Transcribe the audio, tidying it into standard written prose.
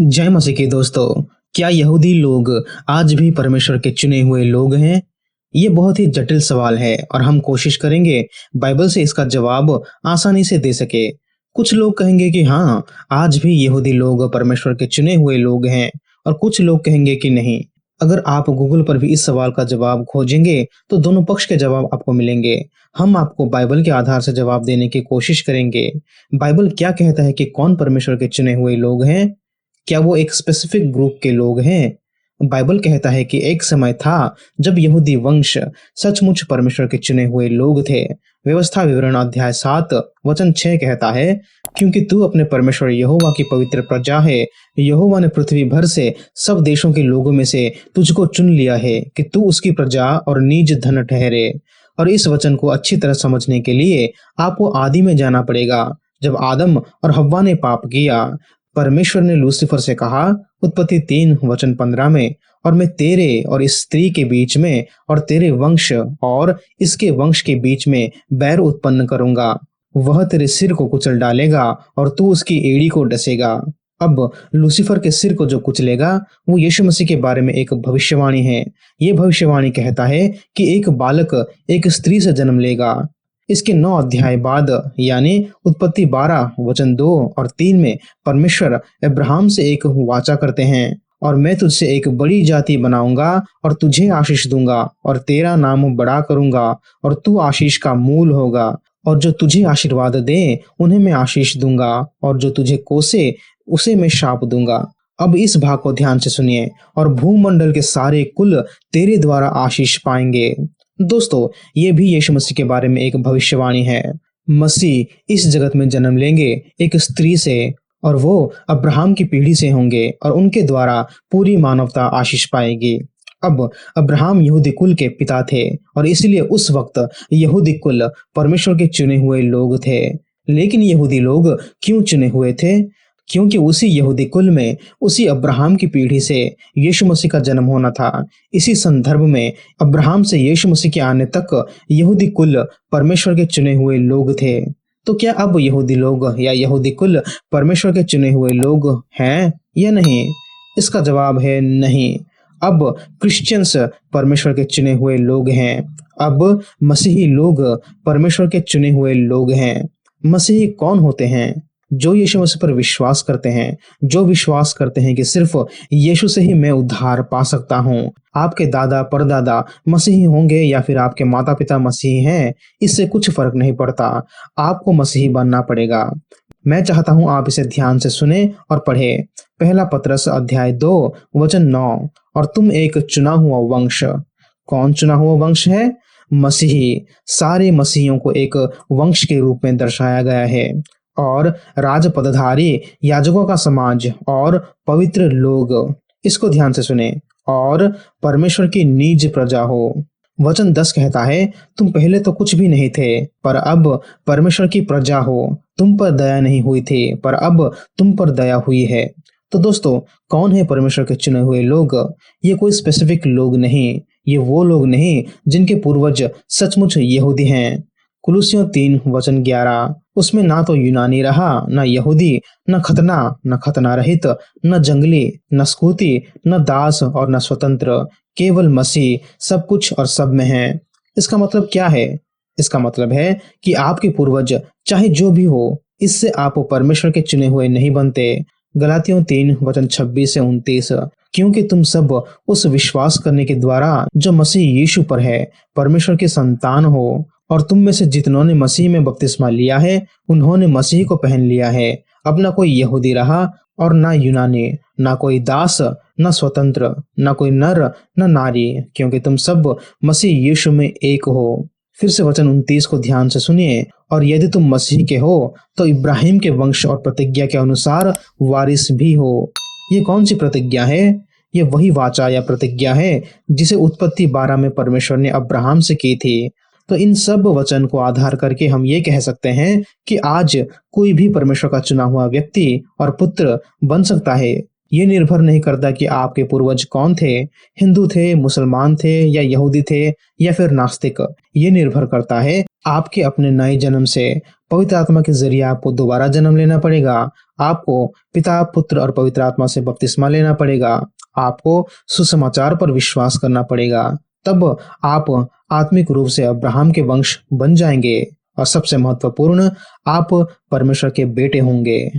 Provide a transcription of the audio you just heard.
जय मसीह के दोस्तों। क्या यहूदी लोग आज भी परमेश्वर के चुने हुए लोग हैं? ये बहुत ही जटिल सवाल है और हम कोशिश करेंगे बाइबल से इसका जवाब आसानी से दे सके। कुछ लोग कहेंगे कि हाँ, आज भी यहूदी लोग परमेश्वर के चुने हुए लोग हैं और कुछ लोग कहेंगे कि नहीं। अगर आप गूगल पर भी इस सवाल का जवाब खोजेंगे तो दोनों पक्ष के जवाब आपको मिलेंगे। हम आपको बाइबल के आधार से जवाब देने की कोशिश करेंगे। बाइबल क्या कहता है कि कौन परमेश्वर के चुने हुए लोग हैं? क्या वो एक स्पेसिफिक ग्रुप के लोग हैं? बाइबल कहता है कि एक समय था जब यहूदी वंश सचमुच परमेश्वर के चुने हुए लोग थे। व्यवस्था विवरण अध्याय 7 वचन 6 कहता है, क्योंकि तू अपने परमेश्वर यहोवा की पवित्र प्रजा है। यहोवा ने पृथ्वी भर से सब देशों के लोगों में से तुझको चुन लिया है कि तू उसकी प्रजा और निज धन ठहरे। और इस वचन को अच्छी तरह समझने के लिए आपको आदि में जाना पड़ेगा, जब आदम और हव्वा ने पाप किया। परमेश्वर ने लूसीफर से कहा, उत्पत्ति 3 वचन 15 में, और मैं तेरे और इस स्त्री के बीच में और तेरे वंश और इसके वंश के बीच में बैर उत्पन्न करूंगा। वह तेरे सिर को कुचल डालेगा और तू उसकी एड़ी को डसेगा। अब लूसीफर के सिर को जो कुचलेगा वो यीशु मसीह के बारे में एक भविष्यवाणी है। ये भविष्यवाणी कहता है कि एक बालक एक स्त्री से जन्म लेगा। इसके 9 अध्याय बाद यानी उत्पत्ति 12 वचन 2 और 3 में परमेश्वर अब्राहम से एक वाचा करते हैं, और मैं तुझसे एक बड़ी जाति बनाऊंगा और तुझे आशीष दूंगा और तेरा नाम बड़ा करूंगा और तू आशीष का मूल होगा, और जो तुझे आशीर्वाद दे उन्हें मैं आशीष दूंगा और जो तुझे कोसे उसे मैं शाप दूंगा। अब इस भाग को ध्यान से सुनिए, और भूमंडल के सारे कुल तेरे द्वारा आशीष पाएंगे। दोस्तों, ये भी यीशु मसीह के बारे में एक भविष्यवाणी है। मसीह इस जगत में जन्म लेंगे एक स्त्री से, और वो अब्राहम की पीढ़ी से होंगे और उनके द्वारा पूरी मानवता आशीष पाएगी। अब अब्राहम यहूदी कुल के पिता थे और इसलिए उस वक्त यहूदी कुल परमेश्वर के चुने हुए लोग थे। लेकिन यहूदी लोग क्यों चुने हुए थे? क्योंकि उसी यहूदी कुल में, उसी अब्राहम की पीढ़ी से यीशु मसीह का जन्म होना था। इसी संदर्भ में अब्राहम से यीशु मसीह के आने तक यहूदी कुल परमेश्वर के चुने हुए लोग थे। तो क्या अब यहूदी लोग या यहूदी कुल परमेश्वर के चुने हुए लोग हैं या नहीं? इसका जवाब है नहीं। अब क्रिश्चियंस परमेश्वर के चुने हुए लोग हैं। अब मसीही लोग परमेश्वर के चुने हुए लोग हैं। मसीही कौन होते हैं? जो यीशु मसीह पर विश्वास करते हैं, जो विश्वास करते हैं कि सिर्फ यीशु से ही मैं उद्धार पा सकता हूँ। आपके दादा परदादा मसीही होंगे या फिर आपके माता पिता मसीही हैं, इससे कुछ फर्क नहीं पड़ता। आपको मसीही बनना पड़ेगा। मैं चाहता हूँ आप इसे ध्यान से सुने और पढ़े। पहला पतरस अध्याय 2 वचन 9, और तुम एक चुना हुआ वंश। कौन चुना हुआ वंश है? मसीही। सारे मसीहियों को एक वंश के रूप में दर्शाया गया है, और राजपदधारी, याजकों का समाज और पवित्र लोग। इसको ध्यान से सुने। और परमेश्वर की निज प्रजा हो। वचन 10 कहता है, तुम पहले तो कुछ भी नहीं थे, पर अब परमेश्वर की प्रजा हो। तुम पर दया नहीं हुई थी, पर अब तुम पर दया हुई है। तो दोस्तों, कौन है परमेश्वर के चुने हुए लोग? ये कोई स्पेसिफिक लोग नहीं। ये वो लोग नहीं जिनके पूर्वज सचमुच यहूदी हैं। कुलुसियों 3 वचन 11, उसमें ना तो यूनानी रहा, ना यहूदी, न खतना रहित, न जंगली, न स्कूती, न दास और न स्वतंत्र, केवल मसीह सब कुछ और सब में है। इसका मतलब क्या है? इसका मतलब है कि आपके पूर्वज चाहे जो भी हो, इससे आप परमेश्वर के चुने हुए नहीं बनते। गलातियों 3 वचन 26 से 29, क्योंकि तुम सब उस विश्वास करने के द्वारा जो मसीह यीशु पर है परमेश्वर के संतान हो। और तुम में से जितनों ने मसीह में बपतिस्मा लिया है, उन्होंने मसीह को पहन लिया है। अब ना कोई यहूदी रहा और ना यूनानी, ना कोई दास, ना स्वतंत्र, ना कोई नर, ना नारी, क्योंकि तुम सब मसीह यीशु में एक हो। फिर से वचन 29 को ध्यान से सुनिए, और यदि तुम मसीह के हो तो इब्राहिम के वंश और प्रतिज्ञा के अनुसार वारिस भी हो। ये कौन सी प्रतिज्ञा है? ये वही वाचा या प्रतिज्ञा है जिसे उत्पत्ति 12 में परमेश्वर ने अब्राहम से की थी। तो इन सब वचन को आधार करके हम ये कह सकते हैं कि आज कोई भी परमेश्वर का चुना हुआ व्यक्ति और पुत्र बन सकता है। ये निर्भर नहीं करता कि आपके पूर्वज कौन थे, हिंदू थे, मुसलमान थे या यहूदी थे या फिर नास्तिक। ये निर्भर करता है आपके अपने नए जन्म से पवित्र आत्मा के ज़रिए आपको दोबारा जन्म लेना पड़ेगा। आपको पिता, पुत्र और पवित्र आत्मा से बपतिस्मा लेना पड़ेगा। आपको सुसमाचार पर विश्वास करना पड़ेगा। तब आप आत्मिक रूप से अब्राहम के वंश बन जाएँगे और सबसे महत्वपूर्ण, आप परमेश्वर के बेटे होंगे।